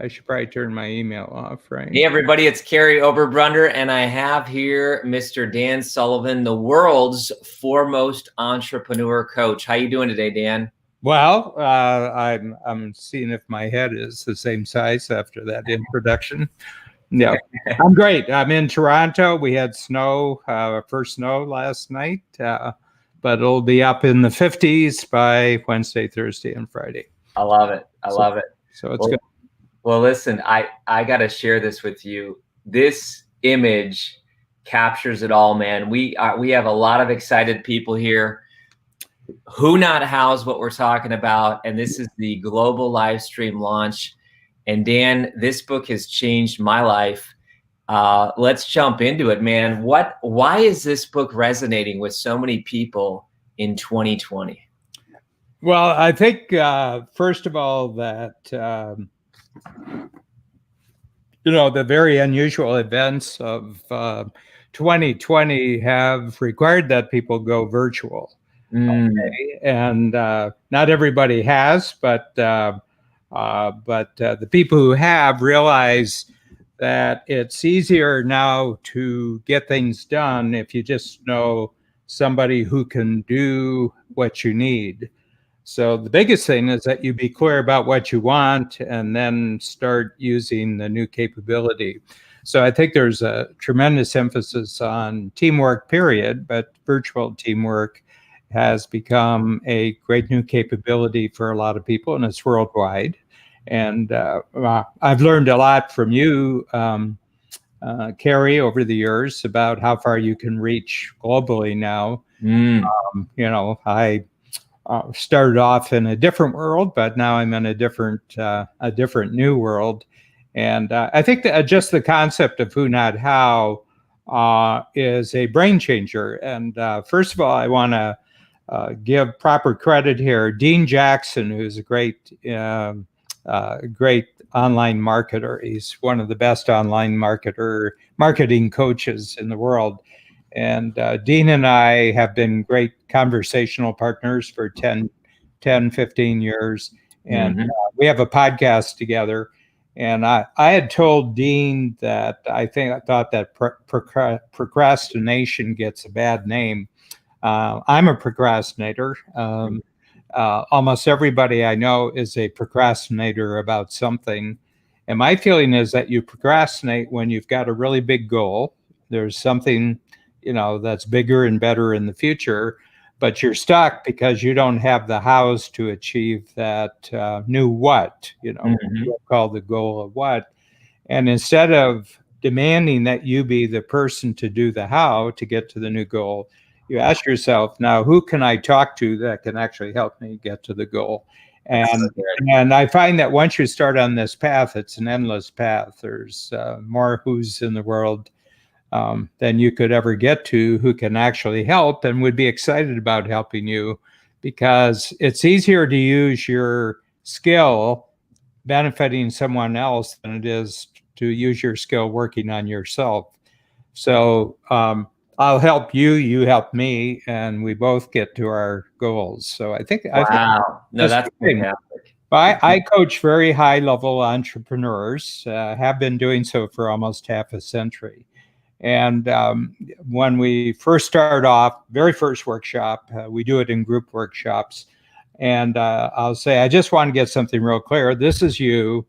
I should probably turn my email off, right? Hey, everybody, it's Kary Oberbrunner, and I have here Mr. Dan Sullivan, the world's foremost entrepreneur coach. How you doing today, Dan? Well, I'm seeing if my head is the same size after that introduction. Yeah, I'm great. I'm in Toronto. We had snow, first snow last night, but it'll be up in the 50s by Wednesday, Thursday, and Friday. I love it. I love it. So it's good. Well, listen, I got to share this with you. This image captures it all, man. We have a lot of excited people here. Who Not How is what we're talking about, and this is the global live stream launch. And Dan, this book has changed my life. Let's jump into it, man. Why is this book resonating with so many people in 2020? Well, I think first of all that the very unusual events of 2020 have required that people go virtual. Okay? And not everybody has, but the people who have realize that it's easier now to get things done if you just know somebody who can do what you need. So the biggest thing is that you be clear about what you want and then start using the new capability. So I think there's a tremendous emphasis on teamwork, period, but virtual teamwork has become a great new capability for a lot of people, and it's worldwide. And I've learned a lot from you, Kary, over the years about how far you can reach globally now. I started off in a different world, but now I'm in a different new world. And I think that just the concept of Who Not How is a brain changer. And first of all, I want to give proper credit here. Dean Jackson, who's a great online marketer. He's one of the best online marketing coaches in the world. And Dean and I have been great conversational partners for 10, 15 years. And we have a podcast together. And I had told Dean that I thought that procrastination gets a bad name. I'm a procrastinator. Almost everybody I know is a procrastinator about something. And my feeling is that you procrastinate when you've got a really big goal. There's something that's bigger and better in the future, but you're stuck because you don't have the hows to achieve that new what, called the goal of what. And instead of demanding that you be the person to do the how to get to the new goal, you ask yourself, now, who can I talk to that can actually help me get to the goal? And I find that once you start on this path, it's an endless path. There's more who's in the world than you could ever get to who can actually help and would be excited about helping you, because it's easier to use your skill benefiting someone else than it is to use your skill working on yourself. So I'll help you, you help me, and we both get to our goals. So I think that's fantastic. I coach very high-level entrepreneurs, have been doing so for almost half a century. And when we first start off, very first workshop, we do it in group workshops. And I'll say, I just want to get something real clear. This is you.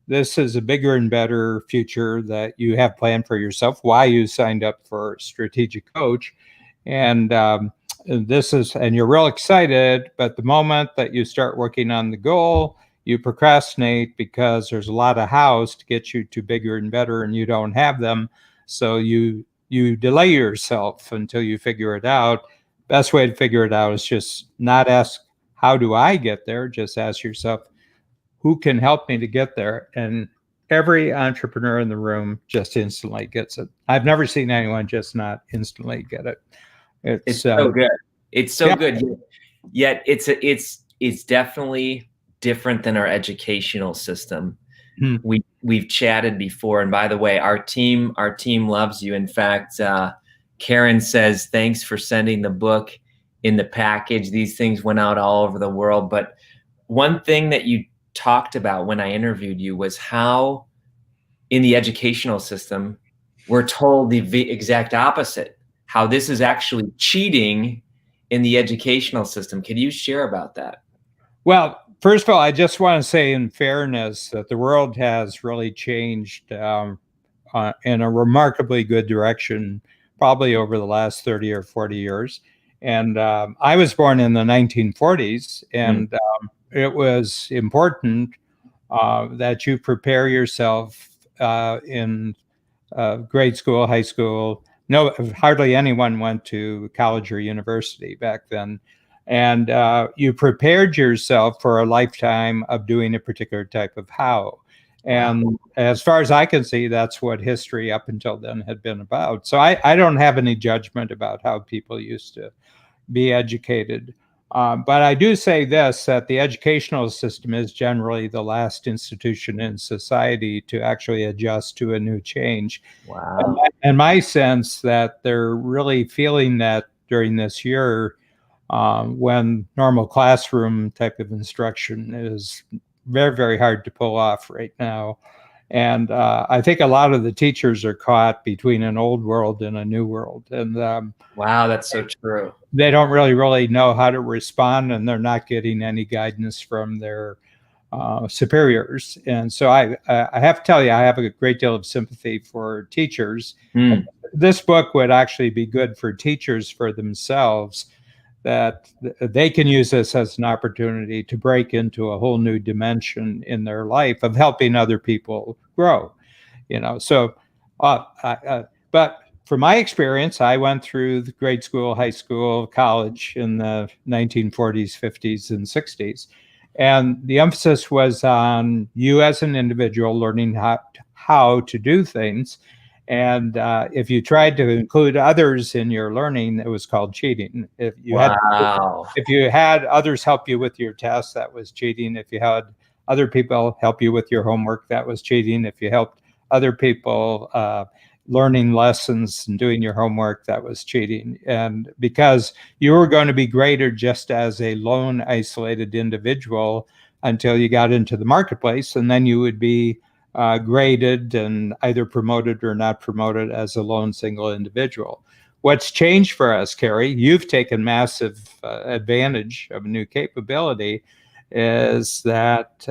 This is a bigger and better future that you have planned for yourself, why you signed up for Strategic Coach. And and you're real excited, but the moment that you start working on the goal, you procrastinate because there's a lot of hows to get you to bigger and better, and you don't have them. So you delay yourself until you figure it out. Best way to figure it out is just not ask, how do I get there? Just ask yourself, who can help me to get there? And every entrepreneur in the room just instantly gets it. I've never seen anyone just not instantly get it. It's so good. It's so good. Yet it's definitely different than our educational system. We've chatted before, and by the way, our team loves you. In fact, Karen says thanks for sending the book in the package. These things went out all over the world, but one thing that you talked about when I interviewed you was how in the educational system, we're told the exact opposite, how this is actually cheating in the educational system. Can you share about that? Well, first of all, I just want to say in fairness that the world has really changed in a remarkably good direction, probably over the last 30 or 40 years. And I was born in the 1940s, and it was important that you prepare yourself in grade school, high school. No, hardly anyone went to college or university back then. And you prepared yourself for a lifetime of doing a particular type of how. And wow. As far as I can see, that's what history up until then had been about. So I don't have any judgment about how people used to be educated. But I do say this, that the educational system is generally the last institution in society to actually adjust to a new change. Wow. And my sense that they're really feeling that during this year, when normal classroom type of instruction is very, very hard to pull off right now. And I think a lot of the teachers are caught between an old world and a new world. And wow, that's so true. They don't really know how to respond, and they're not getting any guidance from their superiors. And so I have to tell you, I have a great deal of sympathy for teachers. This book would actually be good for teachers for themselves, that they can use this as an opportunity to break into a whole new dimension in their life of helping other people grow. So but from my experience, I went through the grade school, high school, college in the 1940s, 50s, and 60s. And the emphasis was on you as an individual learning how to do things. And if you tried to include others in your learning, it was called cheating. If you had others help you with your tests, that was cheating. If you had other people help you with your homework, that was cheating. If you helped other people learning lessons and doing your homework, that was cheating. And because you were going to be graded just as a lone, isolated individual until you got into the marketplace, and then you would be graded and either promoted or not promoted as a lone single individual. What's changed for us, Kary, you've taken massive advantage of a new capability, is that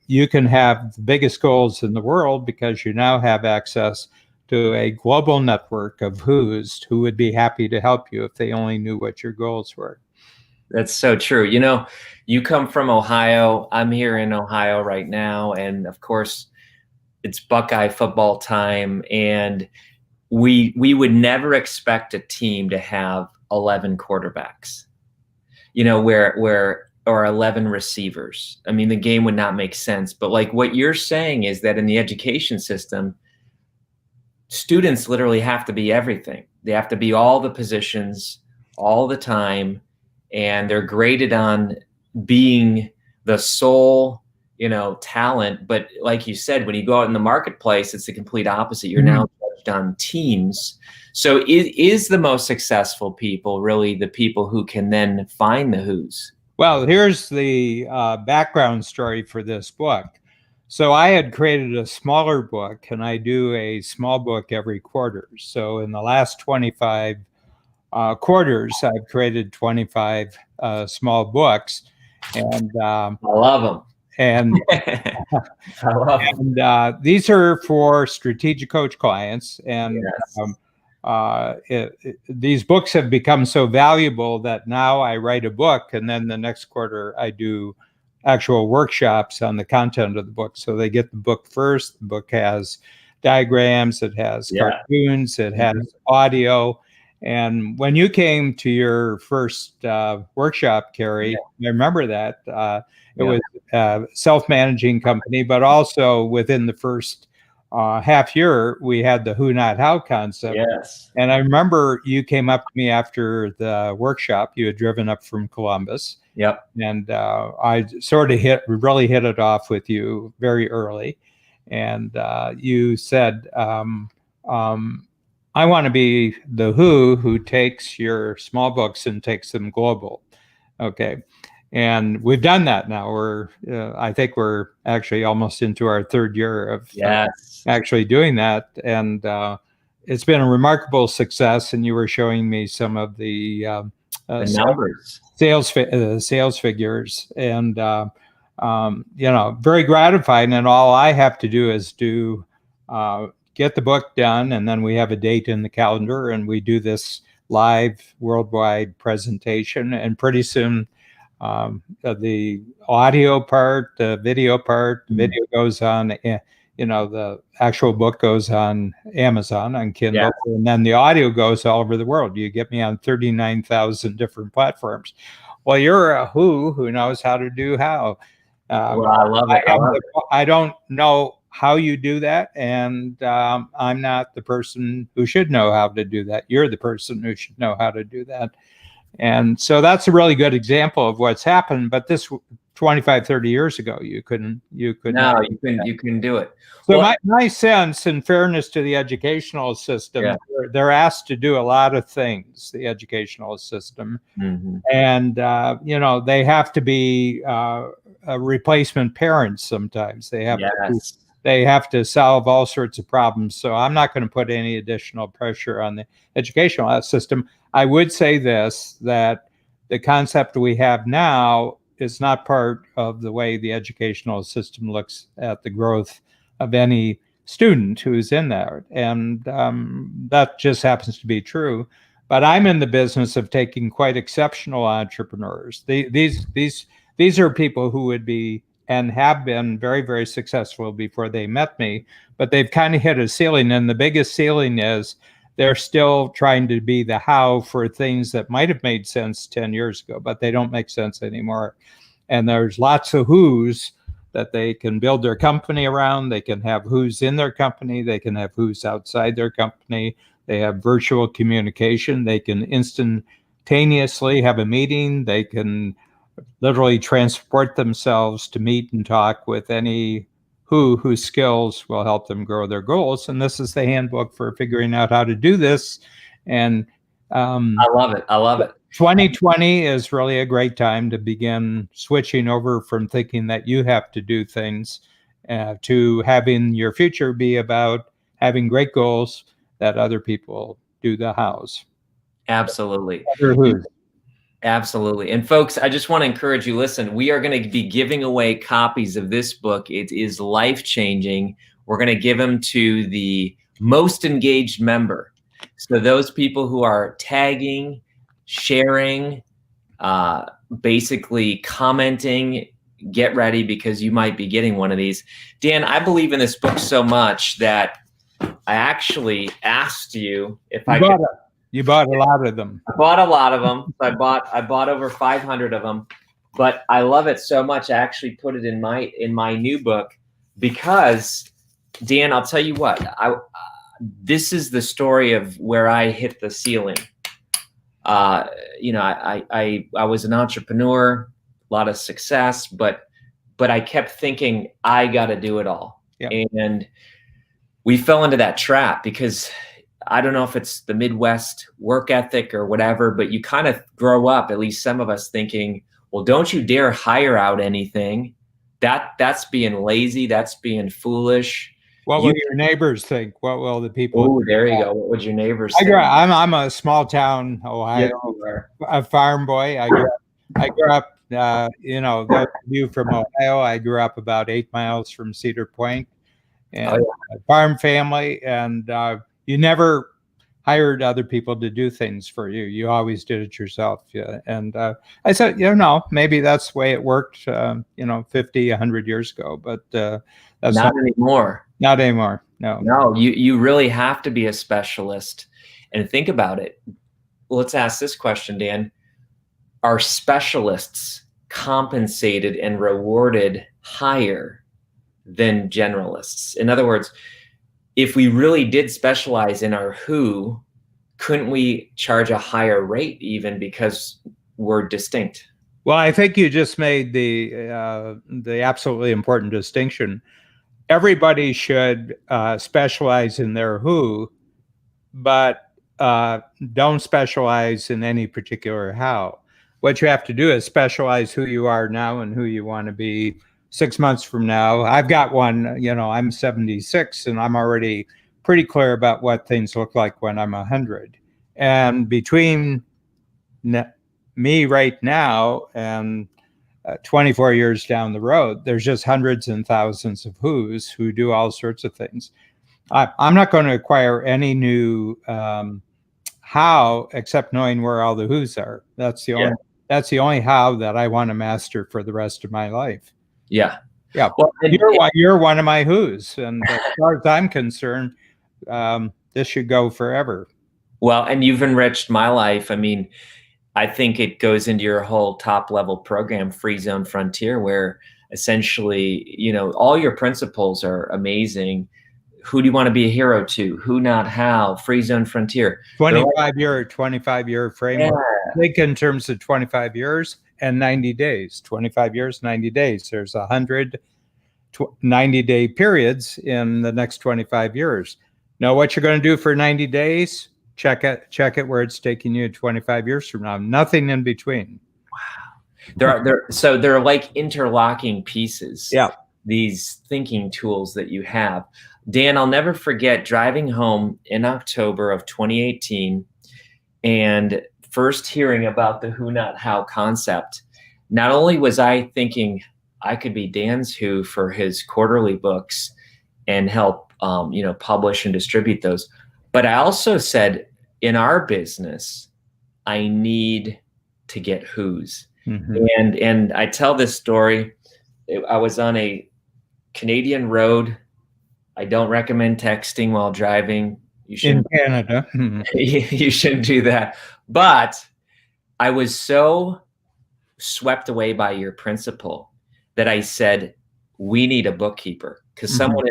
you can have the biggest goals in the world because you now have access to a global network of who would be happy to help you if they only knew what your goals were. That's so true. You come from Ohio. I'm here in Ohio right now. And of course, it's Buckeye football time. And we would never expect a team to have 11 quarterbacks, or 11 receivers. I mean, the game would not make sense. But like what you're saying is that in the education system, students literally have to be everything. They have to be all the positions all the time. And they're graded on being the sole, talent. But like you said, when you go out in the marketplace, it's the complete opposite. You're now judged on teams. So is the most successful people really the people who can then find the who's? Well, here's the background story for this book. So I had created a smaller book, and I do a small book every quarter. So in the last 25 quarters, I've created 25 small books, and I love them. And, I love them. And these are for strategic coach clients, and yes. These books have become so valuable that now I write a book, and then the next quarter I do actual workshops on the content of the book. So they get the book first. The book has diagrams, it has cartoons, it has audio. And when you came to your first workshop, Kary, I remember that it was a self-managing company, but also within the first half year, we had the who, not how concept. Yes. And I remember you came up to me after the workshop. You had driven up from Columbus. Yep. And I sort of really hit it off with you very early. And you said, I want to be the who takes your small books and takes them global. Okay. And we've done that now. I think we're actually almost into our third year of actually doing that. And it's been a remarkable success. And you were showing me some of the numbers, sales figures, and very gratifying. And all I have to do is get the book done, and then we have a date in the calendar, and we do this live worldwide presentation, and pretty soon the audio part, the video part, the video goes on, the actual book goes on Amazon, on Kindle, and then the audio goes all over the world. You get me on 39,000 different platforms. Well, you're a who knows how to do how. Well, I love it. I don't know how you do that, and I'm not the person who should know how to do that. You're the person who should know how to do that. And so that's a really good example of what's happened. But this 25, 30 years ago, you couldn't do it. So my sense, in fairness to the educational system, they're asked to do a lot of things, the educational system. And, they have to be replacement parents sometimes. They have to solve all sorts of problems. So I'm not going to put any additional pressure on the educational system. I would say this, that the concept we have now is not part of the way the educational system looks at the growth of any student who's in there. And that just happens to be true. But I'm in the business of taking quite exceptional entrepreneurs. These are people who would be and have been very, very successful before they met me, but they've kind of hit a ceiling. And the biggest ceiling is they're still trying to be the how for things that might have made sense 10 years ago, but they don't make sense anymore. And there's lots of who's that they can build their company around. They can have who's in their company. They can have who's outside their company. They have virtual communication. They can instantaneously have a meeting. They can literally transport themselves to meet and talk with any whose skills will help them grow their goals. And this is the handbook for figuring out how to do this. And I love it. 2020 is really a great time to begin switching over from thinking that you have to do things to having your future be about having great goals that other people do the hows. Absolutely. Absolutely. And folks, I just want to encourage you, listen, we are going to be giving away copies of this book. It is life-changing. We're going to give them to the most engaged member. So those people who are tagging, sharing, basically commenting, get ready, because you might be getting one of these. Dan, I believe in this book so much that I actually asked you if I could. You bought a lot of them. I bought a lot of them. I bought over 500 of them, but I love it so much. I actually put it in my new book because, Dan, I'll tell you what. This is the story of where I hit the ceiling. I was an entrepreneur, a lot of success, but I kept thinking I got to do it all, and we fell into that trap because. I don't know if it's the Midwest work ethic or whatever, but you kind of grow up, at least some of us, thinking, well, don't you dare hire out anything. That's being lazy. That's being foolish. What will your neighbors think? What will the people? Oh, there you go. What would your neighbors think? I'm a small town Ohio, a farm boy. I grew up, those of you from Ohio, I grew up about 8 miles from Cedar Point, and a farm family, and you never hired other people to do things for you. You always did it yourself. Yeah. And I said, maybe that's the way it worked, 50, 100 years ago. But that's not anymore. Not anymore. No. No, you really have to be a specialist. And think about it. Let's ask this question, Dan. Are specialists compensated and rewarded higher than generalists? In other words, if we really did specialize in our who, couldn't we charge a higher rate even because we're distinct? Well, I think you just made the absolutely important distinction. Everybody should specialize in their who, but don't specialize in any particular how. what you have to do is specialize who you are now and who you want to be 6 months from now. I've got one, I'm 76 and I'm already pretty clear about what things look like when I'm 100. And between me right now and 24 years down the road, there's just hundreds and thousands of who's who do all sorts of things. I'm not going to acquire any new how except knowing where all the who's are. That's the only how that I want to master for the rest of my life. Yeah. Well, you're one of my who's, and as far as I'm concerned, this should go forever. Well, and you've enriched my life. I mean, I think it goes into your whole top level program, Free Zone Frontier, where essentially, all your principles are amazing. Who do you want to be a hero to? Who, not how? Free Zone Frontier. 25-year framework. Yeah. Think in terms of 25 years and 90 days. 25 years, 90 days. There's 100 90-day periods in the next 25 years. Know what you're going to do for 90 days? Check it where it's taking you 25 years from now. Nothing in between. Wow. They're like interlocking pieces. Yeah. These thinking tools that you have. Dan, I'll never forget driving home in October of 2018 and first hearing about the who, not how concept. Not only was I thinking I could be Dan's who for his quarterly books and help, publish and distribute those, but I also said in our business, I need to get who's. Mm-hmm. And I tell this story. I was on a Canadian road. I don't recommend texting while driving. You shouldn't. In Canada. You shouldn't do that. But I was so swept away by your principle that I said, we need a bookkeeper, because someone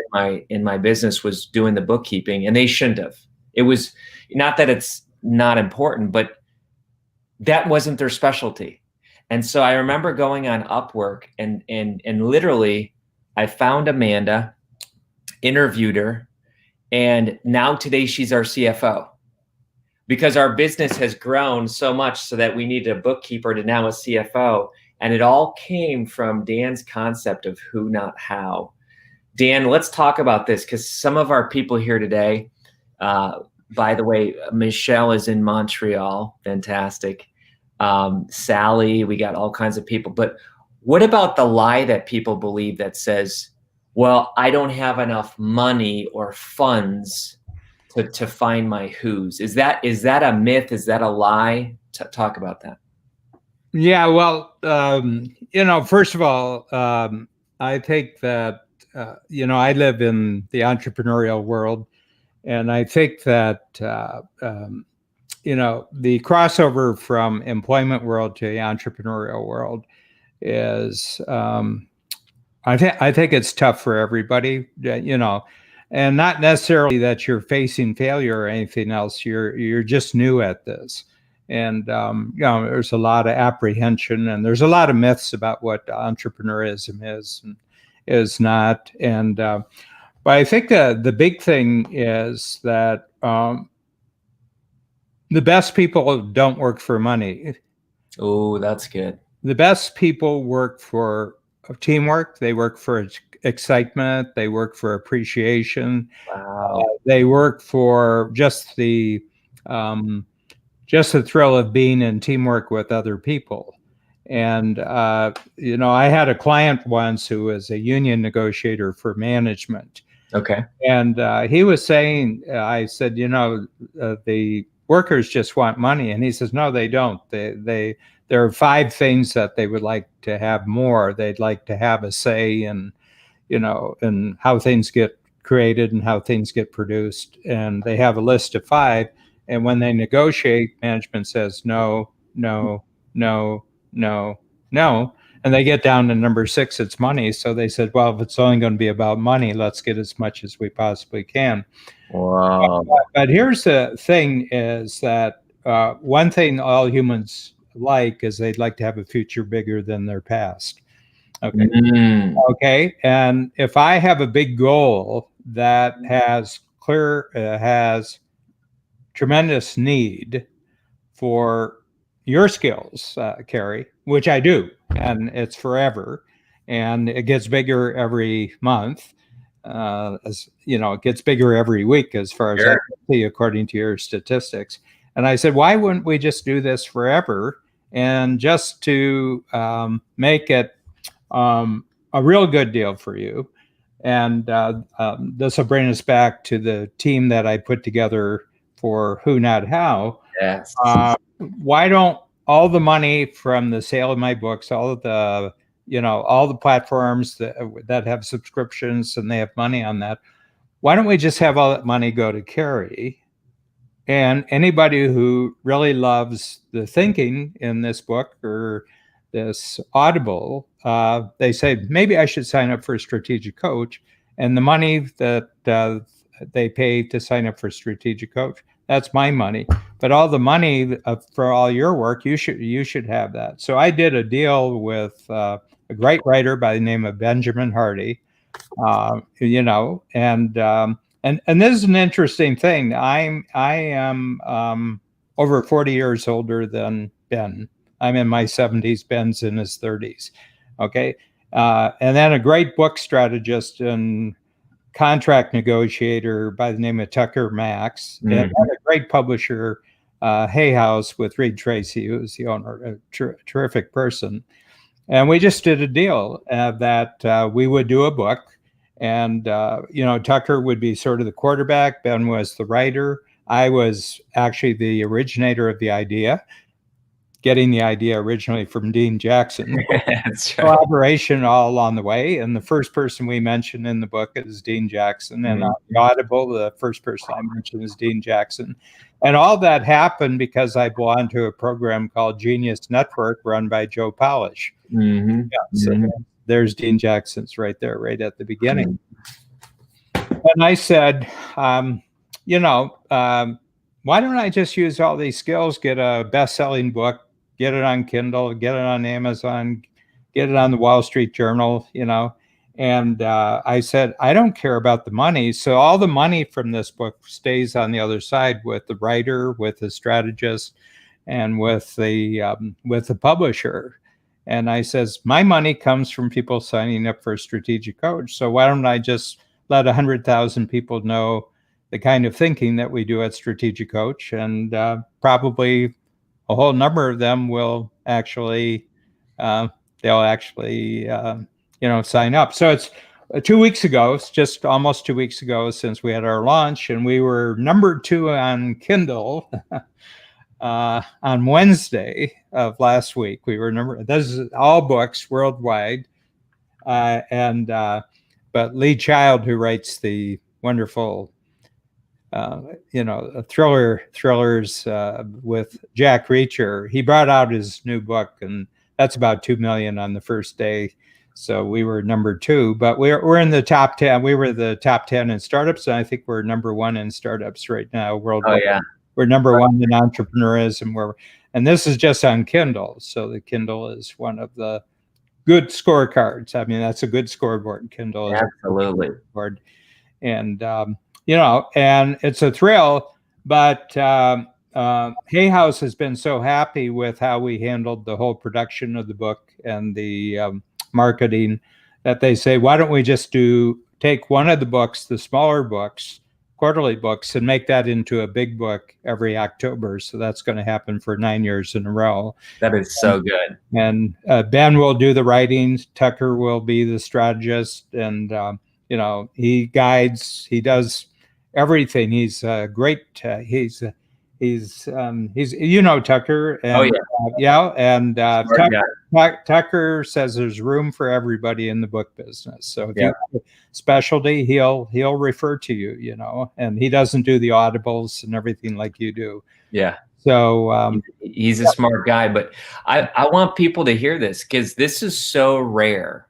in my business was doing the bookkeeping and they shouldn't have. It was not that it's not important, but that wasn't their specialty. And so I remember going on Upwork and literally I found Amanda, interviewed her, and now today she's our CFO, because our business has grown so much so that we need a bookkeeper to now a CFO. And it all came from Dan's concept of who, not how. Dan, let's talk about this, because some of our people here today, by the way, Michelle is in Montreal. Fantastic. Sally, we got all kinds of people. But what about the lie that people believe that says, well, I don't have enough money or funds to find my who's? Is that a myth? Is that a lie? Talk about that. Yeah, well, first of all, I think that, I live in the entrepreneurial world, and I think that, the crossover from employment world to the entrepreneurial world is, I think it's tough for everybody, and not necessarily that you're facing failure or anything else. You're just new at this. And, there's a lot of apprehension, and there's a lot of myths about what entrepreneurism is and is not. And, but I think the big thing is that the best people don't work for money. Oh, that's good. The best people work for teamwork. They work for excitement. They work for appreciation. Wow. They work for just the thrill of being in teamwork with other people. And, I had a client once who was a union negotiator for management. Okay. And he was saying, I said, the workers just want money. And he says, no, they don't. There are 5 things that they would like to have more. They'd like to have a say in, in how things get created and how things get produced. And they have a list of 5. And when they negotiate, management says, no, no, no, no, no. And they get down to number 6, it's money. So they said, well, if it's only going to be about money, let's get as much as we possibly can. Wow. But here's the thing is that one thing all humans like is they'd like to have a future bigger than their past. Okay. Okay. And if I have a big goal that has tremendous need for your skills, Kary, which I do, and it's forever, and it gets bigger every month. As you know, it gets bigger every week as far as I can see, according to your statistics. And I said, why wouldn't we just do this forever? And just to make it a real good deal for you. And this will bring us back to the team that I put together for Who Not How. Yes. Why don't all the money from the sale of my books, all of the, all the platforms that have subscriptions and they have money on that, why don't we just have all that money go to Kary? And anybody who really loves the thinking in this book or this Audible, they say, maybe I should sign up for a strategic coach. And the money that they pay to sign up for a strategic coach, that's my money. But all the money for all your work, you should have that. So I did a deal with a great writer by the name of Benjamin Hardy, and this is an interesting thing. I am over 40 years older than Ben. I'm in my 70s. Ben's in his 30s. Okay. And then a great book strategist and contract negotiator by the name of Tucker Max, and a great publisher, Hay House, with Reed Tracy, who's the owner, a terrific person. And we just did a deal that we would do a book. And, Tucker would be sort of the quarterback. Ben was the writer. I was actually the originator of the idea, getting the idea originally from Dean Jackson. That's right. Collaboration all along the way. And the first person we mentioned in the book is Dean Jackson. And on the Audible, the first person I mentioned is Dean Jackson. And all that happened because I belonged to a program called Genius Network run by Joe Polish. So there's Dean Jackson's right there, right at the beginning. And I said, why don't I just use all these skills, get a best-selling book, get it on Kindle, get it on Amazon, get it on the Wall Street Journal, And I said, I don't care about the money. So all the money from this book stays on the other side with the writer, with the strategist, and with the publisher. And I says, my money comes from people signing up for a strategic coach. So why don't I just let 100,000 people know the kind of thinking that we do at Strategic Coach, and probably a whole number of them will actually, sign up. So it's 2 weeks ago, it's just almost 2 weeks ago since we had our launch, and we were number 2 on Kindle on Wednesday of last week. We were this is all books worldwide. But Lee Child, who writes the wonderful, thrillers with Jack Reacher, he brought out his new book, and that's about 2 million on the first day. So we were number 2, but we're in the top 10. We were the top 10 in startups, and I think we're number 1 in startups right now worldwide. Oh, yeah. We're number 1 in entrepreneurism. And this is just on Kindle. So the Kindle is one of the good scorecards. I mean, that's a good scoreboard. Kindle is absolutely a good scoreboard. And and it's a thrill. But Hay House has been so happy with how we handled the whole production of the book and the marketing that they say, why don't we just take one of the books, the smaller books, quarterly books, and make that into a big book every October. So that's going to happen for 9 years in a row. That is so good. And Ben will do the writing. Tucker will be the strategist. And, he guides, he does everything. He's great. He's Tucker. And, and Tucker says there's room for everybody in the book business. So if you have a specialty, he'll refer to you, and he doesn't do the audibles and everything like you do. Yeah. So he's a smart guy, but I want people to hear this because this is so rare.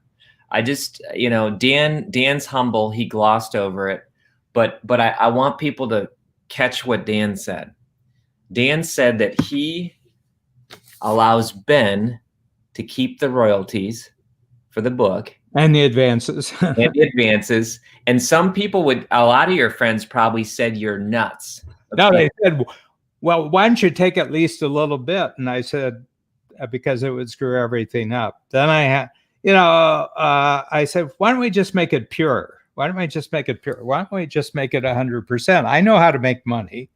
I just, Dan's humble. He glossed over it, but I want people to catch what Dan said. Dan said that he allows Ben to keep the royalties for the book. And the advances. And some people a lot of your friends probably said you're nuts. No, they said, well, why don't you take at least a little bit? And I said, because it would screw everything up. Then I said, why don't we just make it pure? Why don't we just make it pure? Why don't we just make it 100%? I know how to make money.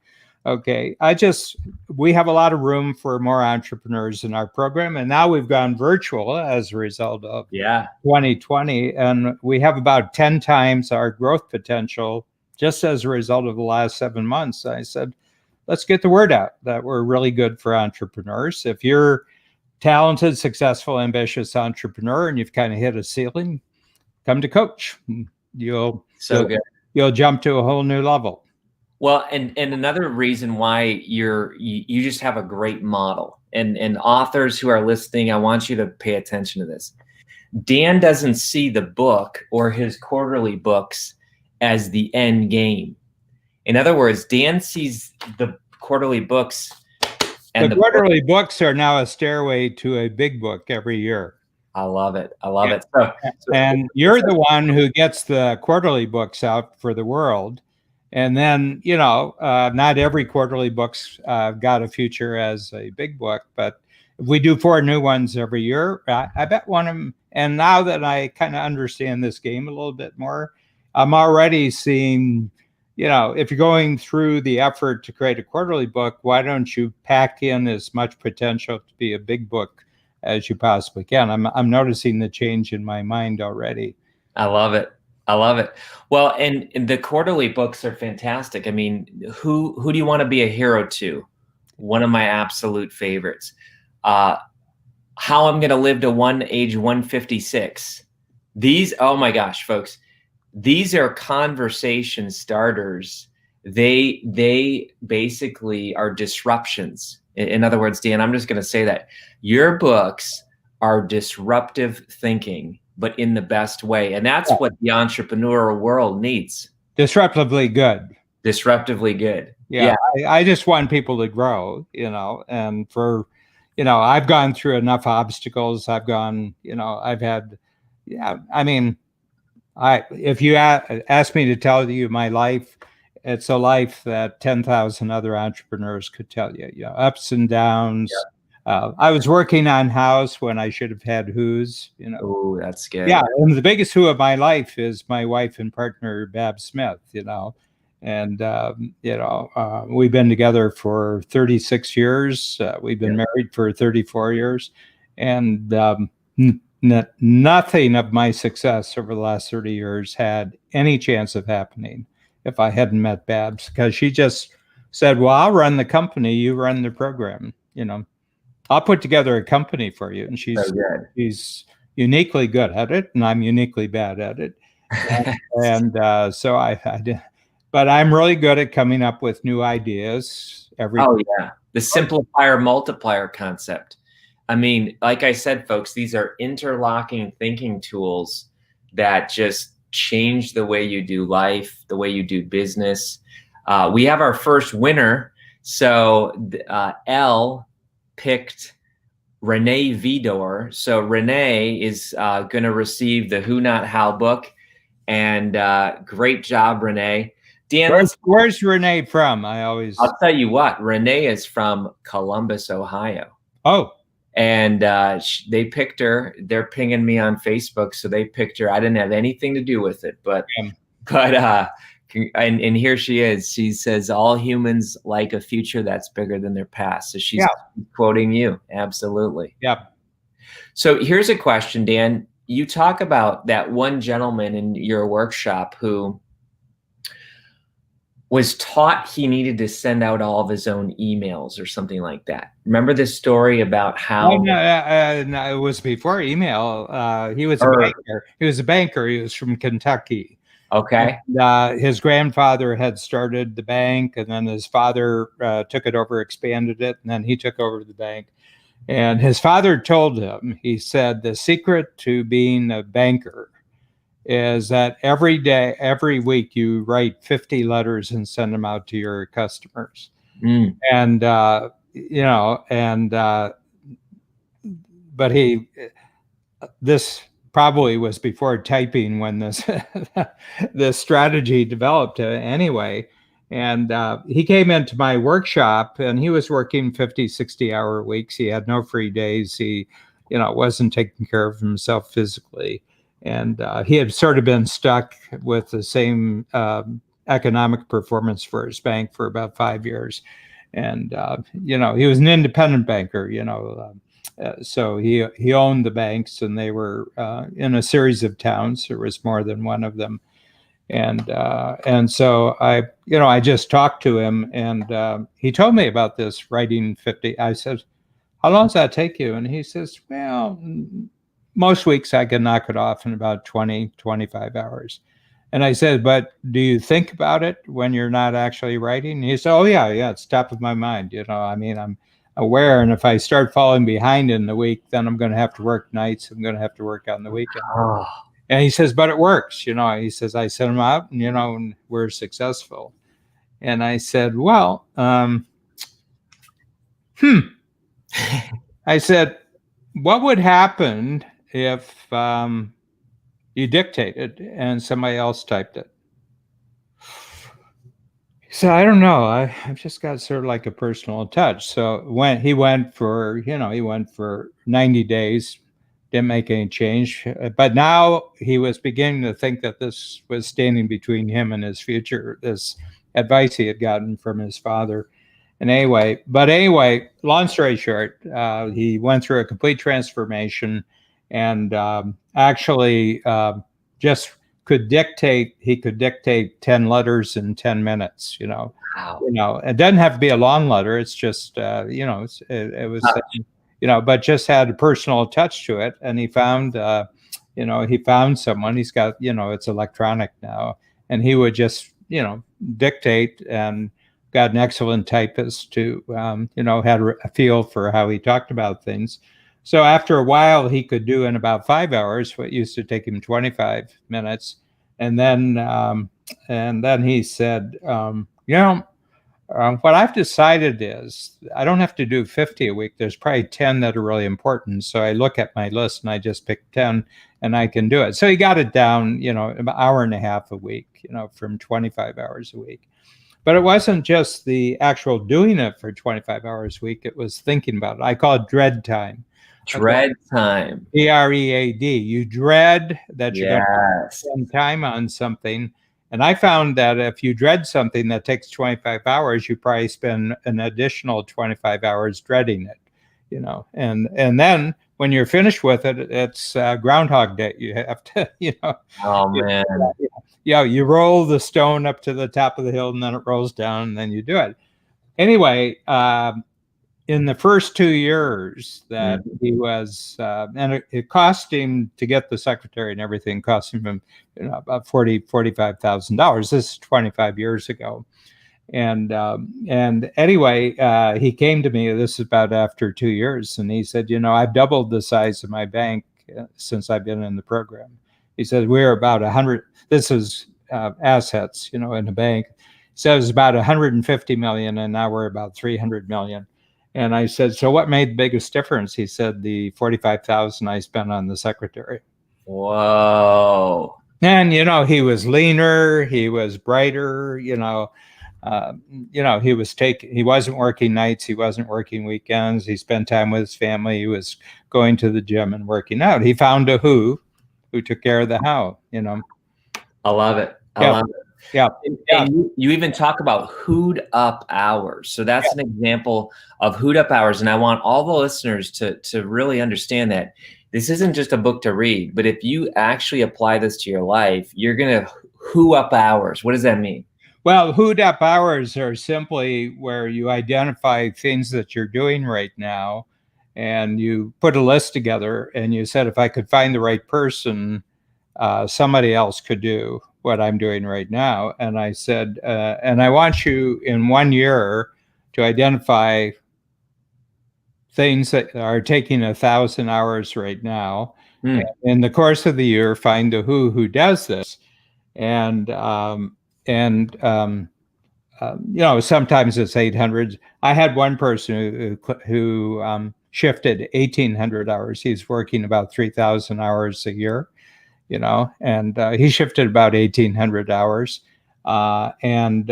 Okay. We have a lot of room for more entrepreneurs in our program. And now we've gone virtual as a result of 2020. And we have about 10 times our growth potential just as a result of the last 7 months. I said, let's get the word out that we're really good for entrepreneurs. If you're talented, successful, ambitious entrepreneur and you've kind of hit a ceiling, come to Coach. You'll jump to a whole new level. Well, and another reason why you just have a great model, and authors who are listening, I want you to pay attention to this. Dan doesn't see the book or his quarterly books as the end game. In other words, Dan sees the quarterly books, and the quarterly books are now a stairway to a big book every year. I love it. I love it. And you're the one who gets the quarterly books out for the world. And then, not every quarterly book's got a future as a big book, but if we do 4 new ones every year, I bet one of them, and now that I kind of understand this game a little bit more, I'm already seeing, if you're going through the effort to create a quarterly book, why don't you pack in as much potential to be a big book as you possibly can? I'm noticing the change in my mind already. I love it. I love it. Well, and the quarterly books are fantastic. I mean, who do you want to be a hero to? One of my absolute favorites. How I'm Going to Live to Age 156. These, oh my gosh, folks, these are conversation starters. They basically are disruptions. In other words, Dan, I'm just going to say that your books are disruptive thinking, but in the best way. And that's what the entrepreneurial world needs. Disruptively good. Disruptively good. Yeah. I just want people to grow, and for, I've gone through enough obstacles. I've had, if you ask me to tell you my life, it's a life that 10,000 other entrepreneurs could tell you, ups and downs. Yeah. I was working on house when I should have had who's, Oh, that's good. Yeah. And the biggest who of my life is my wife and partner, Bab Smith, and, we've been together for 36 years. We've been married for 34 years, and nothing of my success over the last 30 years had any chance of happening if I hadn't met Babs, because she just said, well, I'll run the company, you run the program, I'll put together a company for you. And she's uniquely good at it, and I'm uniquely bad at it. So I did, but I'm really good at coming up with new ideas every day. The simplifier multiplier concept. I mean, like I said, folks, these are interlocking thinking tools that just change the way you do life, the way you do business. We have our first winner. So Elle picked Renee Vidor. So Renee is going to receive the Who Not How book. And great job, Renee. Dan, where's Renee from? I'll tell you what, Renee is from Columbus, Ohio. Oh. And they picked her. They're pinging me on Facebook, so they picked her. I didn't have anything to do with it, but and here she is. She says, all humans like a future that's bigger than their past. So she's quoting you. Absolutely. Yeah. So here's a question, Dan. You talk about that one gentleman in your workshop who was taught he needed to send out all of his own emails or something like that. Remember this story about how? No, it was before email. He was a banker. He was a banker. He was from Kentucky. Okay. And, his grandfather had started the bank, and then his father took it over, expanded it, and then he took over the bank. And his father told him, he said, the secret to being a banker is that every day, every week, you write 50 letters and send them out to your customers. And, but this probably was before typing when this strategy developed anyway. And he came into my workshop, and he was working 50, 60-hour weeks. He had no free days. He, wasn't taking care of himself physically. And he had sort of been stuck with the same economic performance for his bank for about 5 years. And, he was an independent banker, so he owned the banks, and they were in a series of towns. There was more than one of them. And so I just talked to him, and he told me about this writing 50. I said, how long does that take you? And he says, well, most weeks I can knock it off in about 20, 25 hours. And I said, but do you think about it when you're not actually writing? And he said, oh, yeah, it's top of my mind. I'm aware. And if I start falling behind in the week, then I'm going to have to work nights. I'm going to have to work on the weekend. Oh. And he says, but it works. He says, I sent them out, and we're successful. And I said, well, I said, what would happen if you dictated and somebody else typed it? So I don't know. I've just got sort of like a personal touch. So when he went for 90 days, didn't make any change. But now he was beginning to think that this was standing between him and his future, this advice he had gotten from his father. And anyway, long story short, he went through a complete transformation, and actually just could dictate 10 letters in 10 minutes. Wow. It doesn't have to be a long letter. It's just, it was, but just had a personal touch to it. And he found, he found someone. He's got, it's electronic now, and he would just, dictate, and got an excellent typist who, had a feel for how he talked about things. So after a while, he could do in about 5 hours what used to take him 25 minutes. And then he said, what I've decided is I don't have to do 50 a week. There's probably 10 that are really important. So I look at my list and I just pick 10 and I can do it. So he got it down, an hour and a half a week, from 25 hours a week. But it wasn't just the actual doing it for 25 hours a week. It was thinking about it. I call it dread time. Dread time. DREAD. You dread that you're going to spend time on something. And I found that if you dread something that takes 25 hours, you probably spend an additional 25 hours dreading it, and then when you're finished with it, it's Groundhog Day. You have to, Oh, man. You roll the stone up to the top of the hill, and then it rolls down, and then you do it. Anyway, in the first 2 years that he was, and it cost him to get the secretary and everything, cost him about $45,000. This is 25 years ago. And anyway, he came to me, this is about after 2 years, and he said, I've doubled the size of my bank since I've been in the program. He said, we're about 100, this is assets, in the bank. He said it was about 150 million, and now we're about 300 million. And I said, so what made the biggest difference? He said, the 45,000 I spent on the secretary. Whoa. And, he was leaner, he was brighter, he wasn't working nights, he wasn't working weekends, he spent time with his family, he was going to the gym and working out. He found a who took care of the how, I love it. I love it. Yeah. And you even talk about who'd up hours. So that's an example of who'd up hours. And I want all the listeners to really understand that this isn't just a book to read, but if you actually apply this to your life, you're going to who up hours. What does that mean? Well, who'd up hours are simply where you identify things that you're doing right now, and you put a list together, and you said, if I could find the right person, somebody else could do what I'm doing right now. And I said, and I want you in 1 year to identify things that are taking 1,000 hours right now. And in the course of the year, find the who does this. And sometimes it's 800. I had one person who shifted 1,800 hours. He's working about 3,000 hours a year, and he shifted about 1,800 hours. and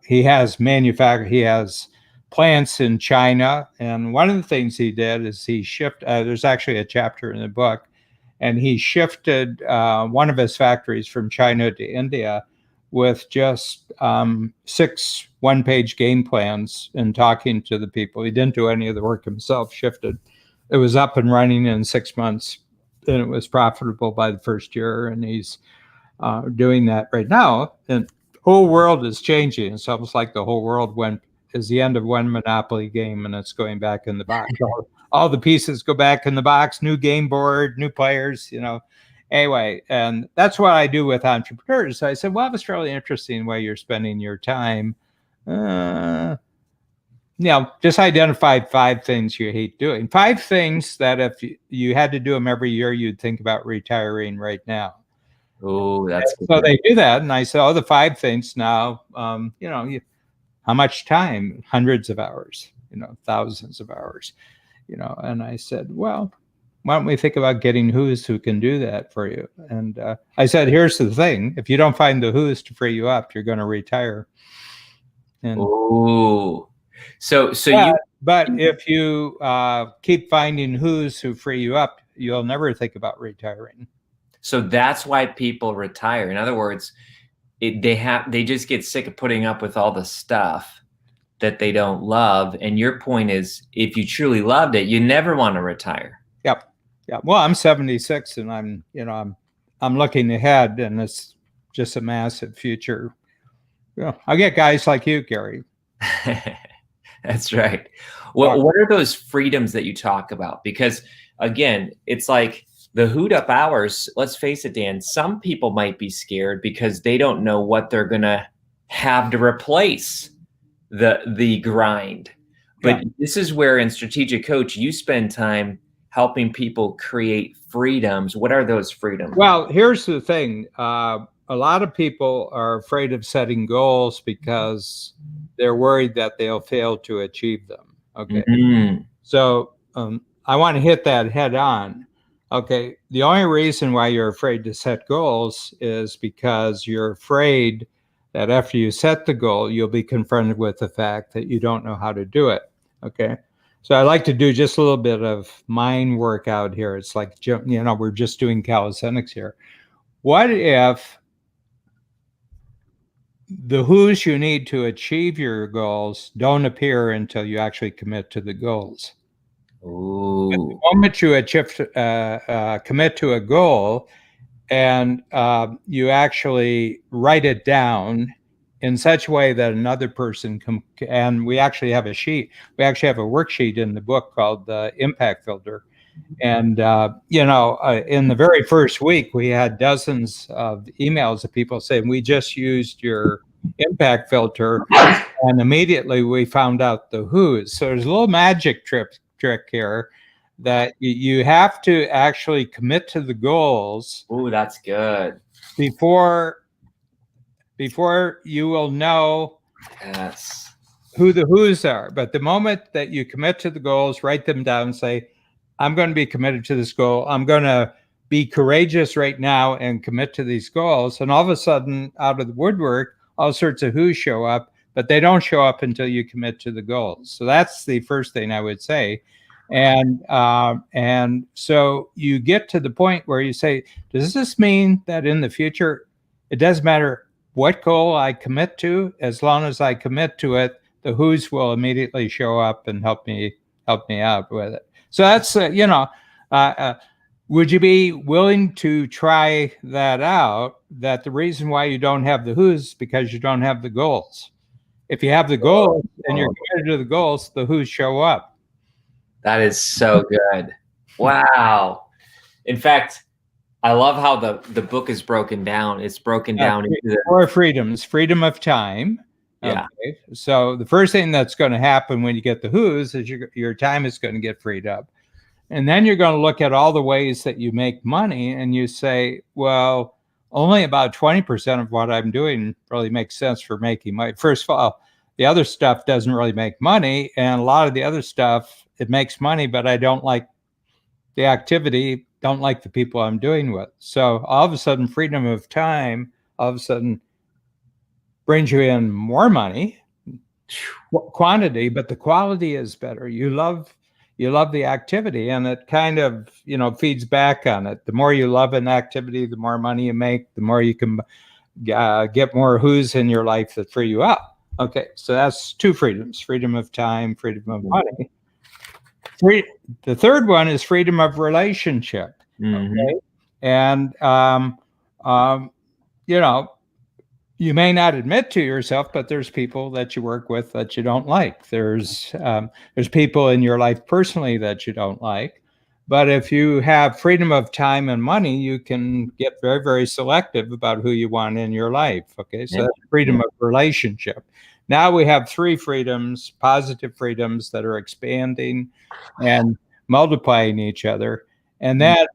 he has he has plants in China. And one of the things he did is he shifted. There's actually a chapter in the book, and he shifted one of his factories from China to India with just 6 one-page game plans and talking to the people. He didn't do any of the work himself, shifted. It was up and running in 6 months, and it was profitable by the first year, and he's doing that right now. And the whole world is changing. It's almost like the whole world is the end of one Monopoly game, and it's going back in the box. All the pieces go back in the box, new game board, new players, Anyway, and that's what I do with entrepreneurs. I said, well, it's really interesting way you're spending your time. Just identify 5 things you hate doing. 5 things that if you had to do them every year, you'd think about retiring right now. Oh, that's good. So they do that. And I said, the 5 things now, how much time? Hundreds of hours, thousands of hours, and I said, well, why don't we think about getting who's who can do that for you? And I said, here's the thing. If you don't find the who's to free you up, you're going to retire. And But if you keep finding who's who free you up, you'll never think about retiring. So that's why people retire. In other words, they just get sick of putting up with all the stuff that they don't love. And your point is, if you truly loved it, you never want to retire. Yep. Yeah. Well, I'm 76, and I'm looking ahead, and it's just a massive future. I'll get guys like you, Kary. That's right. Well, what are those freedoms that you talk about? Because again, it's like the hoot up hours. Let's face it, Dan, some people might be scared because they don't know what they're going to have to replace the grind. But this is where in Strategic Coach, you spend time helping people create freedoms. What are those freedoms? Well, here's the thing. A lot of people are afraid of setting goals because they're worried that they'll fail to achieve them. Okay. Mm-hmm. So I want to hit that head on. Okay. The only reason why you're afraid to set goals is because you're afraid that after you set the goal, you'll be confronted with the fact that you don't know how to do it. Okay. So I like to do just a little bit of mind work out here. It's like, we're just doing calisthenics here. What if the who's you need to achieve your goals don't appear until you actually commit to the goals? Ooh. The moment you commit to a goal and you actually write it down in such a way that another person can, and we actually have a worksheet in the book called the Impact Filter. And, in the very first week, we had dozens of emails of people saying, we just used your impact filter, and immediately we found out the who's. So there's a little magic trick here that you have to actually commit to the goals. Ooh, that's good. Before you will know who the who's are. But the moment that you commit to the goals, write them down, say, I'm going to be committed to this goal. I'm going to be courageous right now and commit to these goals. And all of a sudden, out of the woodwork, all sorts of who's show up, but they don't show up until you commit to the goals. So that's the first thing I would say. And so you get to the point where you say, does this mean that in the future, it doesn't matter what goal I commit to, as long as I commit to it, the who's will immediately show up and help me out with it. So that's, would you be willing to try that out? That the reason why you don't have the who's is because you don't have the goals. If you have the goals and you're committed to the goals, the who's show up. That is so good. Wow. In fact, I love how the book is broken down. It's broken down into 4 freedoms. Freedom of time. Yeah. Okay. So the first thing that's going to happen when you get the who's is your time is going to get freed up. And then you're going to look at all the ways that you make money, and you say, well, only about 20% of what I'm doing really makes sense for making money. First of all, the other stuff doesn't really make money. And a lot of the other stuff, it makes money, but I don't like the activity, don't like the people I'm doing with. So all of a sudden, freedom of time, all of a sudden brings you in more money, quantity, but the quality is better. You love the activity, and it kind of, feeds back on it. The more you love an activity, the more money you make, the more you can get more who's in your life that free you up. Okay, so that's two freedoms: freedom of time, freedom of money. The third one is freedom of relationship. Okay, and you may not admit to yourself, but there's people that you work with that you don't like. There's people in your life personally that you don't like. But if you have freedom of time and money, you can get very, very selective about who you want in your life. Okay, so that's freedom of relationship. Now we have three freedoms, positive freedoms that are expanding and multiplying each other. And that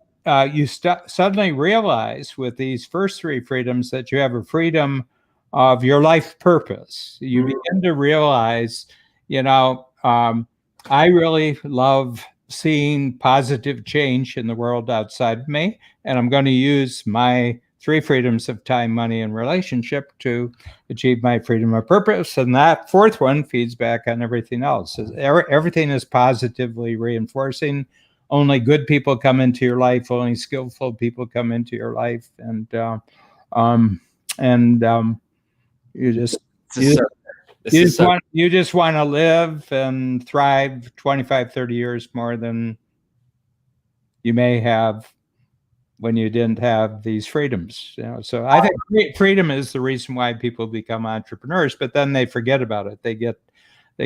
you suddenly realize with these first three freedoms that you have a freedom of your life purpose. You begin to realize, I really love seeing positive change in the world outside of me, and I'm going to use my three freedoms of time, money, and relationship to achieve my freedom of purpose. And that fourth one feeds back on everything else. Everything is positively reinforcing. Only good people come into your life. Only skillful people come into your life, and you just want to live and thrive 25, 30 years more than you may have when you didn't have these freedoms. So I think freedom is the reason why people become entrepreneurs, but then they forget about it. They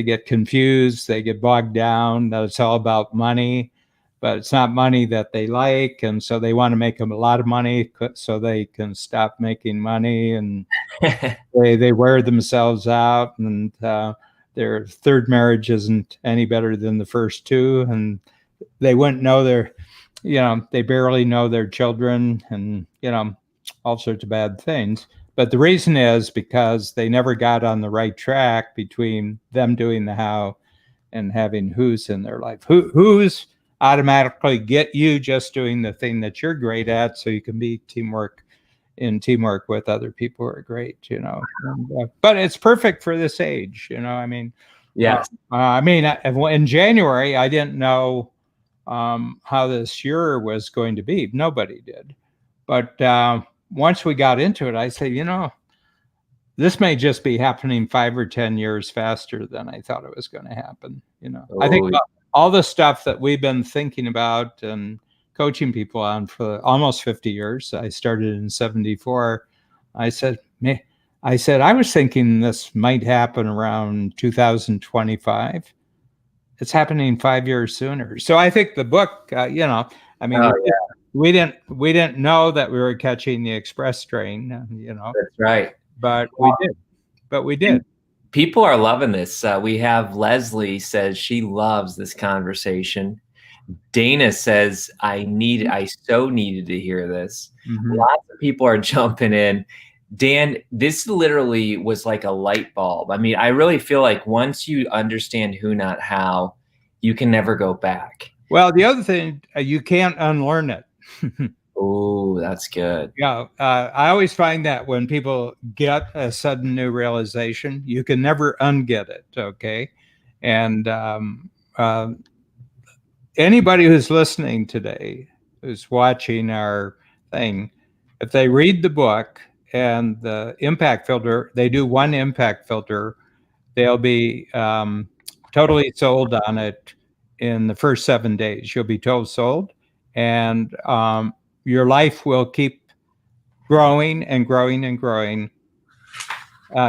get confused, they get bogged down, that it's all about money, but it's not money that they like, and so they want to make them a lot of money so they can stop making money, and they wear themselves out, and their third marriage isn't any better than the first two, and they wouldn't know they barely know their children, and all sorts of bad things. But the reason is because they never got on the right track between them doing the how and having who's in their life. Who's automatically get you just doing the thing that you're great at, so you can be teamwork with other people who are great, but it's perfect for this age, Yes. In January, I didn't know how this year was going to be. Nobody did. But once we got into it, I said, this may just be happening 5 or 10 years faster than I thought it was going to happen. I think all the stuff that we've been thinking about and coaching people on for almost 50 years. I started in 1974. I said, I was thinking this might happen around 2025. It's happening 5 years sooner. So I think the book, we didn't know that we were catching the express train, That's right. But we did. People are loving this. We have Leslie says she loves this conversation. Dana says, I so needed to hear this. Lots of people are jumping in. Dan, this literally was like a light bulb. I really feel like once you understand who, not how, you can never go back. Well, the other thing, you can't unlearn it. Oh, that's good. Yeah. I always find that when people get a sudden new realization, you can never unget it. Okay. And anybody who's listening today, who's watching our thing, if they read the book and the impact filter, they do one impact filter, they'll be totally sold on it in the first 7 days. You'll be totally sold, and your life will keep growing and growing and growing.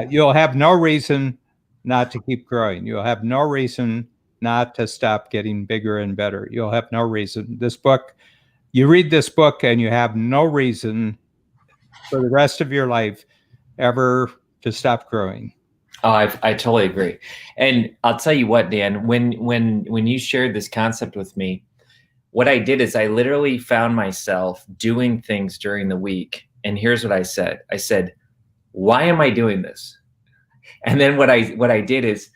You'll have no reason not to keep growing. You'll have no reason not to stop getting bigger and better. You'll have no reason. This book, you read this book and you have no reason for the rest of your life ever to stop growing. Oh, I totally agree. And I'll tell you what, Dan, when you shared this concept with me, what I did is I literally found myself doing things during the week. And here's what I said. I said, why am I doing this? And then what I did is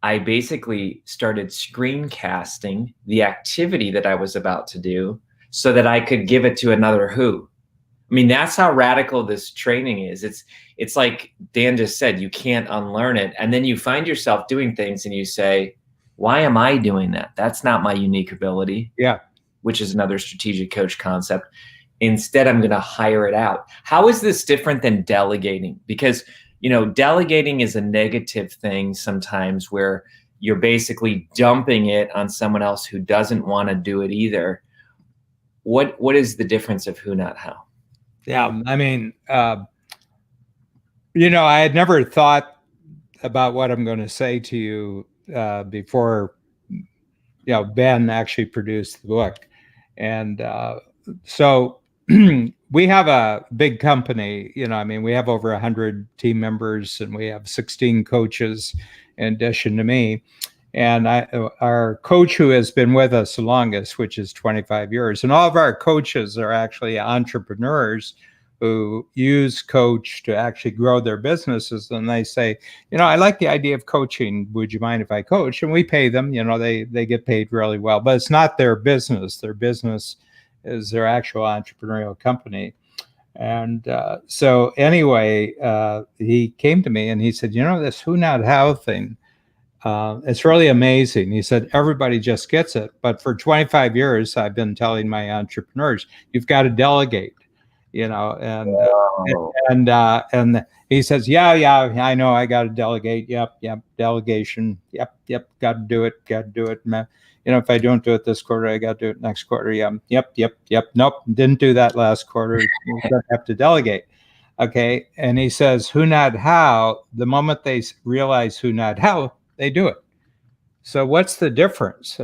I basically started screencasting the activity that I was about to do so that I could give it to another who. I mean, that's how radical this training is. It's like Dan just said, you can't unlearn it. And then you find yourself doing things and you say, why am I doing that? That's not my unique ability. Yeah. Which is another strategic coach concept. Instead, I'm going to hire it out. How is this different than delegating? Because, delegating is a negative thing sometimes where you're basically dumping it on someone else who doesn't want to do it either. What is the difference of who, not how? Yeah. I mean, I had never thought about what I'm going to say to you before, Ben actually produced the book. And so we have a big company, we have over 100 team members and we have 16 coaches in addition to me. And our coach who has been with us the longest, which is 25 years, and all of our coaches are actually entrepreneurs who use coach to actually grow their businesses. And they say, I like the idea of coaching. Would you mind if I coach? And we pay them, they get paid really well, but it's not their business. Their business is their actual entrepreneurial company. And so anyway, he came to me and he said, this who, not how thing, it's really amazing. He said, everybody just gets it. But for 25 years, I've been telling my entrepreneurs, you've got to delegate, and he says, yeah, I know I got to delegate. Yep. Delegation. Yep. Got to do it. If I don't do it this quarter, I got to do it next quarter. Yep. Nope. Didn't do that last quarter. You have to delegate. Okay. And he says, who, not how, the moment they realize who, not how, they do it. So what's the difference?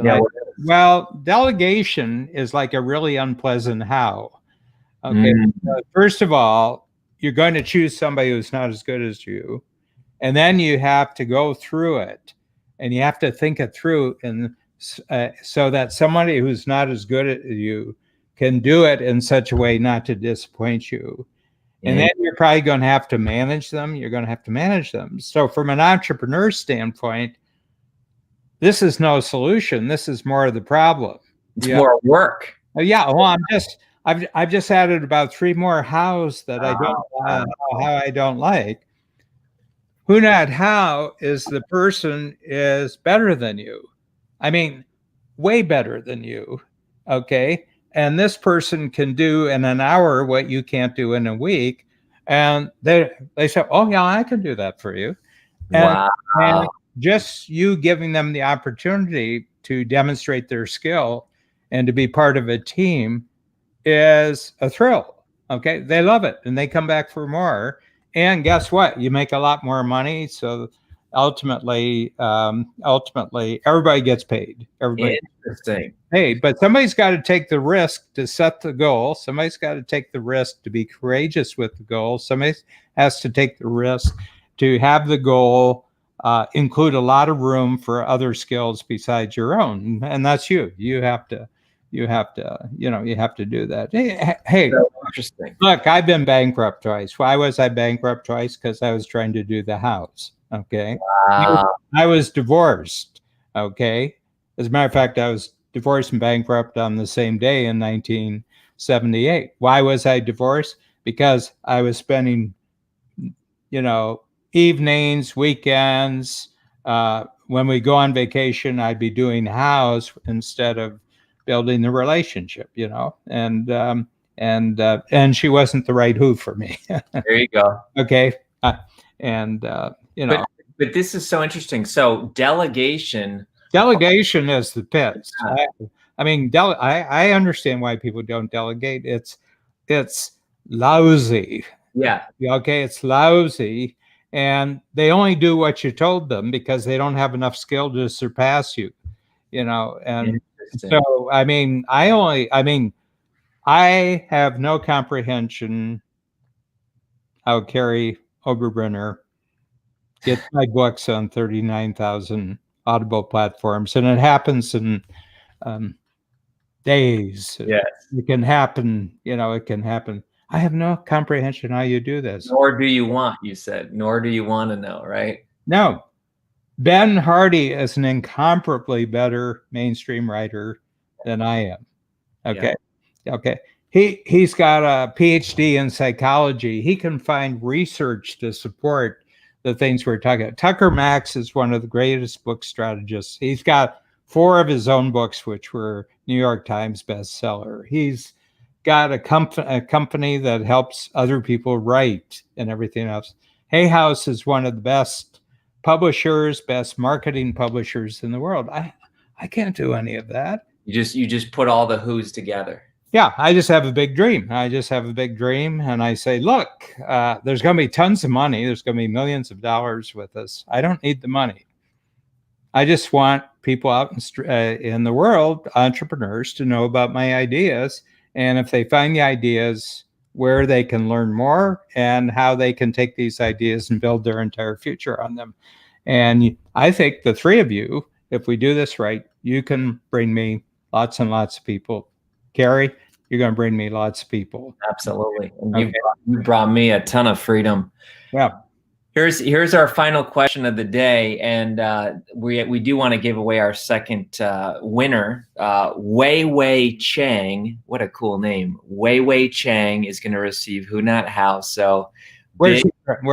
Well, delegation is like a really unpleasant how. Okay. First of all, you're going to choose somebody who's not as good as you. And then you have to go through it and you have to think it through. And so that somebody who's not as good as you can do it in such a way not to disappoint you. And then you're probably going to have to manage them. So from an entrepreneur standpoint, this is no solution. This is more of the problem. It's more work. Yeah. Well, I've just added about 3 more hows that I don't like. Who, not how is the person is better than you. I mean, way better than you. Okay. And this person can do in an hour what you can't do in a week. And they say, oh, yeah, I can do that for you. And just you giving them the opportunity to demonstrate their skill and to be part of a team is a thrill. Okay. They love it and they come back for more. And guess what? You make a lot more money. So ultimately, everybody gets paid. Everybody gets paid. But somebody's got to take the risk to set the goal. Somebody's got to take the risk to be courageous with the goal. Somebody has to take the risk to have the goal include a lot of room for other skills besides your own, and that's you. You have to do that. Hey, so interesting. Look, I've been bankrupt twice. Why was I bankrupt twice? Because I was trying to do the house. Okay. Wow. I was divorced. Okay. As a matter of fact, I was divorced and bankrupt on the same day in 1978. Why was I divorced? Because I was spending, evenings, weekends. When we go on vacation, I'd be doing house instead of building the relationship, and she wasn't the right who for me. There you go. Okay. But this is so interesting. So delegation is the pits. I understand why people don't delegate. It's lousy. Yeah. Okay. It's lousy. And they only do what you told them because they don't have enough skill to surpass you, and so, I have no comprehension how Kary Oberbrunner gets my books on 39,000 Audible platforms, and it happens in days. Yes. It can happen, it can happen. I have no comprehension how you do this. Nor do you want, you said, nor do you want to know, right? No. Ben Hardy is an incomparably better mainstream writer than I am. Okay. Yeah. Okay. He's got a PhD in psychology. He can find research to support the things we're talking about. Tucker Max is one of the greatest book strategists. He's got 4 of his own books, which were New York Times bestseller. He's got a company that helps other people write and everything else. Hay House is one of the best publishers, best marketing publishers in the world. I can't do any of that. You just put all the who's together. Yeah, I just have a big dream. And I say, look, there's going to be tons of money. There's going to be millions of dollars with this. I don't need the money. I just want people out in the world, entrepreneurs, to know about my ideas. And if they find the ideas, where they can learn more and how they can take these ideas and build their entire future on them. And I think the 3 of you, if we do this right, you can bring me lots and lots of people. Kary, you're going to bring me lots of people. Absolutely. And you brought me a ton of freedom. Yeah. Here's our final question of the day, and we do want to give away our second winner. Wei Wei Chang, what a cool name! Wei Wei Chang is going to receive Who Not How. So, where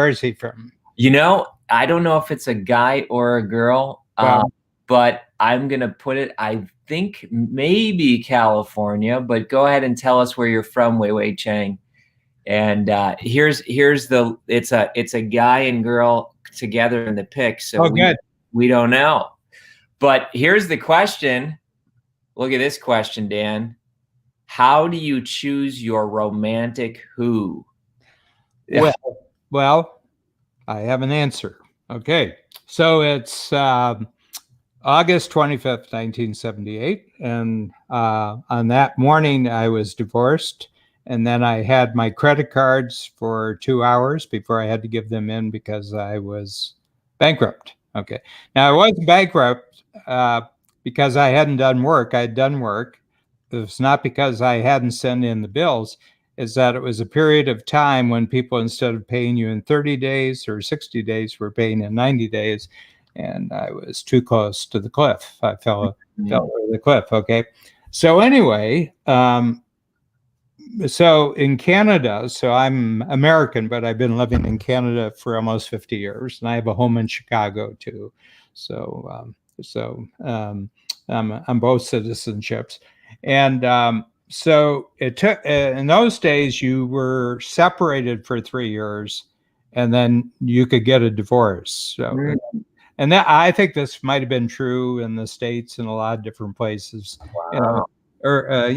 is he from? You know, I don't know if it's a guy or a girl, but I'm going to put it. I think maybe California, but go ahead and tell us where you're from, Wei Wei Chang. And here's it's a guy and girl together in the pic. So we don't know. But here's the question. Look at this question, Dan. How do you choose your romantic who? Well, I have an answer. Okay. So it's August 25th, 1978. And on that morning, I was divorced. And then I had my credit cards for 2 hours before I had to give them in because I was bankrupt. Okay. Now, I wasn't bankrupt because I hadn't done work. I had done work. It was not because I hadn't sent in the bills. Is that it was a period of time when people, instead of paying you in 30 days or 60 days, were paying in 90 days. And I was too close to the cliff. I fell over the cliff. Okay. So anyway, so in Canada, so I'm American, but I've been living in Canada for almost 50 years, and I have a home in Chicago too. So I'm both citizenships, and so it took. In those days, you were separated for 3 years, and then you could get a divorce. So, and that, I think this might have been true in the States and a lot of different places. Wow. Or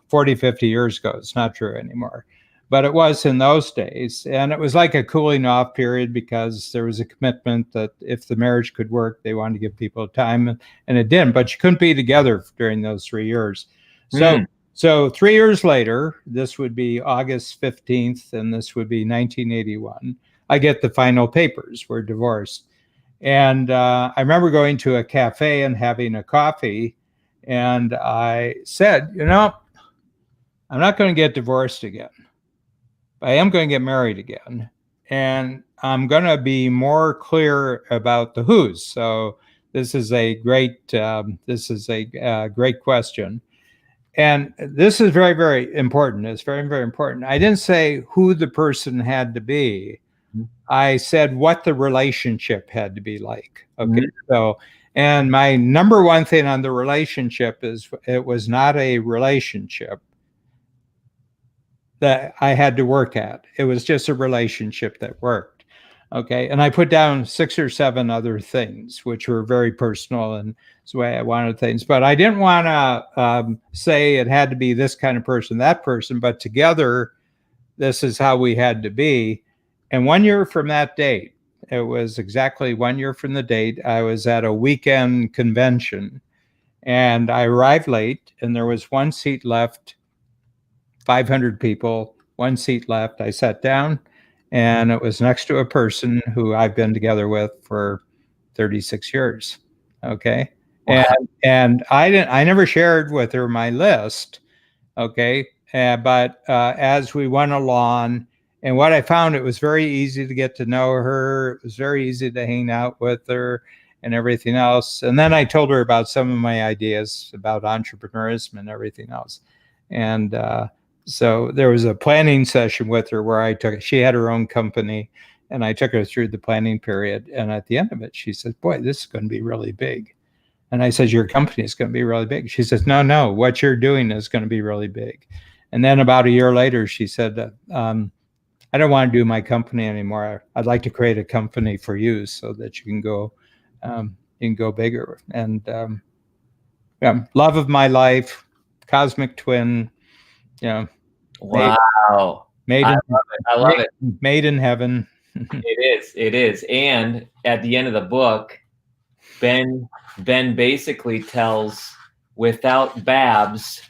40, 50 years ago. It's not true anymore, but it was in those days. And it was like a cooling off period because there was a commitment that if the marriage could work, they wanted to give people time, and it didn't, but you couldn't be together during those 3 years. So 3 years later, this would be August 15th, and this would be 1981. I get the final papers. We're divorced. And I remember going to a cafe and having a coffee. And I said, I'm not going to get divorced again. I am going to get married again. And I'm going to be more clear about the who's. So this is a great question. And this is very, very important. It's very, very important. I didn't say who the person had to be. I said what the relationship had to be like. Okay. So, and my number one thing on the relationship is it was not a relationship that I had to work at. It was just a relationship that worked. Okay. And I put down 6 or 7 other things, which were very personal, and it's the way I wanted things. But I didn't want to say it had to be this kind of person, that person, but together, this is how we had to be. And 1 year from that date, it was exactly 1 year from the date, I was at a weekend convention, and I arrived late, and there was 1 seat left, 500 people, 1 seat left. I sat down, and it was next to a person who I've been together with for 36 years. Okay. Wow. And I never shared with her my list. Okay. But as we went along, and what I found, it was very easy to get to know her. It was very easy to hang out with her and everything else. And then I told her about some of my ideas about entrepreneurism and everything else. And So there was a planning session with her where she had her own company, and I took her through the planning period. And at the end of it, she said, boy, this is going to be really big. And I said, your company is going to be really big. She says, no, what you're doing is going to be really big. And then about a year later, she said, I don't want to do my company anymore. I'd like to create a company for you so that you can go bigger. And yeah, love of my life, cosmic twin, Wow. I love it. Made in heaven. It is. And at the end of the book, Ben basically tells, without Babs,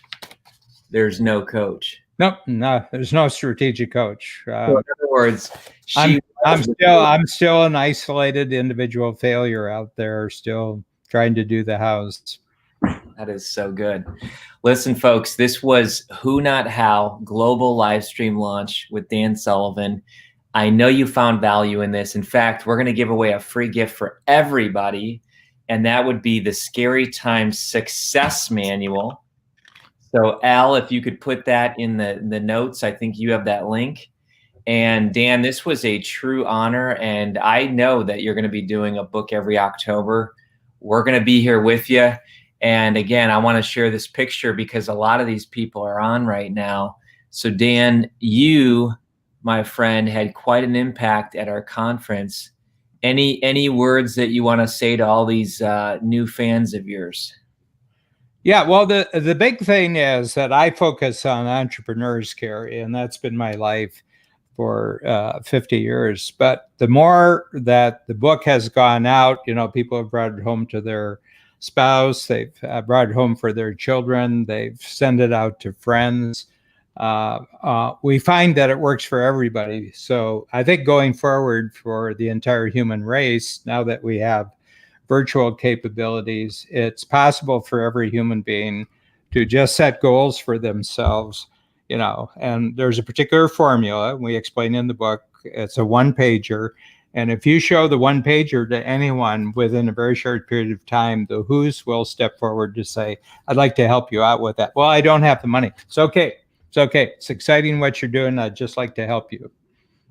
there's no coach. No, there's no strategic coach. So in other words, I'm still an isolated individual failure out there, still trying to do the house. That is so good. Listen, folks, this was Who Not How global live stream launch with Dan Sullivan. I know you found value in this. In fact, we're going to give away a free gift for everybody, and that would be the Scary Times Success Manual. So Al, if you could put that in the notes, I think you have that link. And Dan, this was a true honor, and I know that you're going to be doing a book every October. We're going to be here with you. And again, I want to share this picture because a lot of these people are on right now. So Dan, you, my friend, had quite an impact at our conference. Any words that you want to say to all these new fans of yours? Yeah, well, the big thing is that I focus on entrepreneurs, Kary, and that's been my life for 50 years. But the more that the book has gone out, people have brought it home to their spouse, they've brought it home for their children, they've sent it out to friends. We find that it works for everybody. So I think going forward for the entire human race, now that we have virtual capabilities, it's possible for every human being to just set goals for themselves, and there's a particular formula we explain in the book. It's a one-pager. And if you show the one-pager to anyone within a very short period of time, the who's will step forward to say, I'd like to help you out with that. Well, I don't have the money. It's okay. It's okay. It's exciting what you're doing. I'd just like to help you.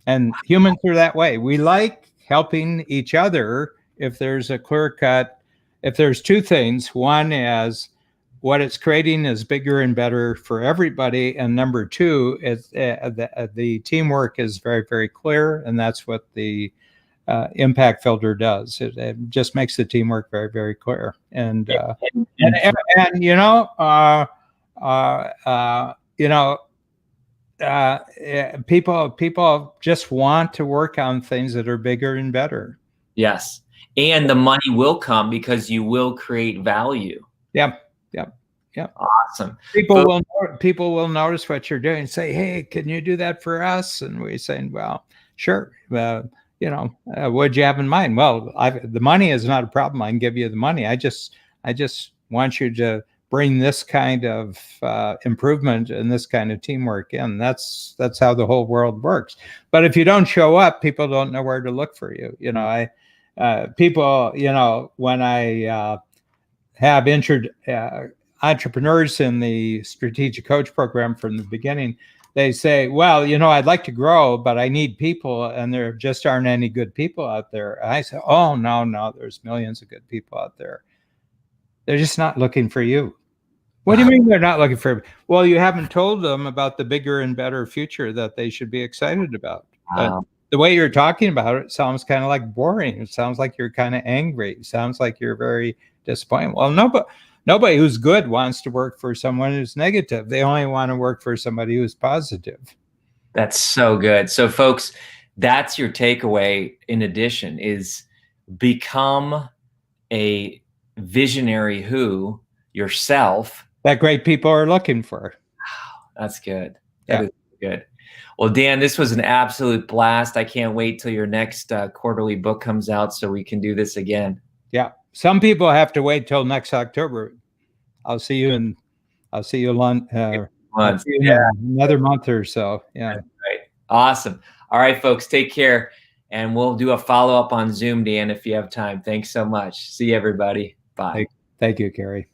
And humans are that way. We like helping each other if there's a clear cut, if there's two things. One is what it's creating is bigger and better for everybody. And number two, is the teamwork is very, very clear. And that's what the impact filter does. It just makes the teamwork very, very clear. And people just want to work on things that are bigger and better. Yes. And the money will come because you will create value. Yep. Awesome. People will notice what you're doing and say, hey, can you do that for us? And we say, well, sure. What'd you have in mind? Well, the money is not a problem. I can give you the money. I just want you to bring this kind of improvement and this kind of teamwork in. That's how the whole world works. But if you don't show up, people don't know where to look for you. People, when I have entered entrepreneurs in the strategic coach program from the beginning, they say, well, I'd like to grow, but I need people, and there just aren't any good people out there. I say, oh, no, there's millions of good people out there. They're just not looking for you. What do you mean they're not looking for you? Well, you haven't told them about the bigger and better future that they should be excited about. Wow. The way you're talking about it sounds kind of like boring. It sounds like you're kind of angry. It sounds like you're very disappointed. Well, nobody who's good wants to work for someone who's negative. They only want to work for somebody who's positive. That's so good. So folks, that's your takeaway. In addition, is become a visionary who yourself that great people are looking for. Wow, that's good. That is good. Well, Dan, this was an absolute blast. I can't wait till your next quarterly book comes out so we can do this again. Yeah. Some people have to wait till next October. I'll see you in another month or so. Yeah. Right. Awesome. All right, folks, take care. And we'll do a follow-up on Zoom, Dan, if you have time. Thanks so much. See you, everybody. Bye. Thank you, Kary.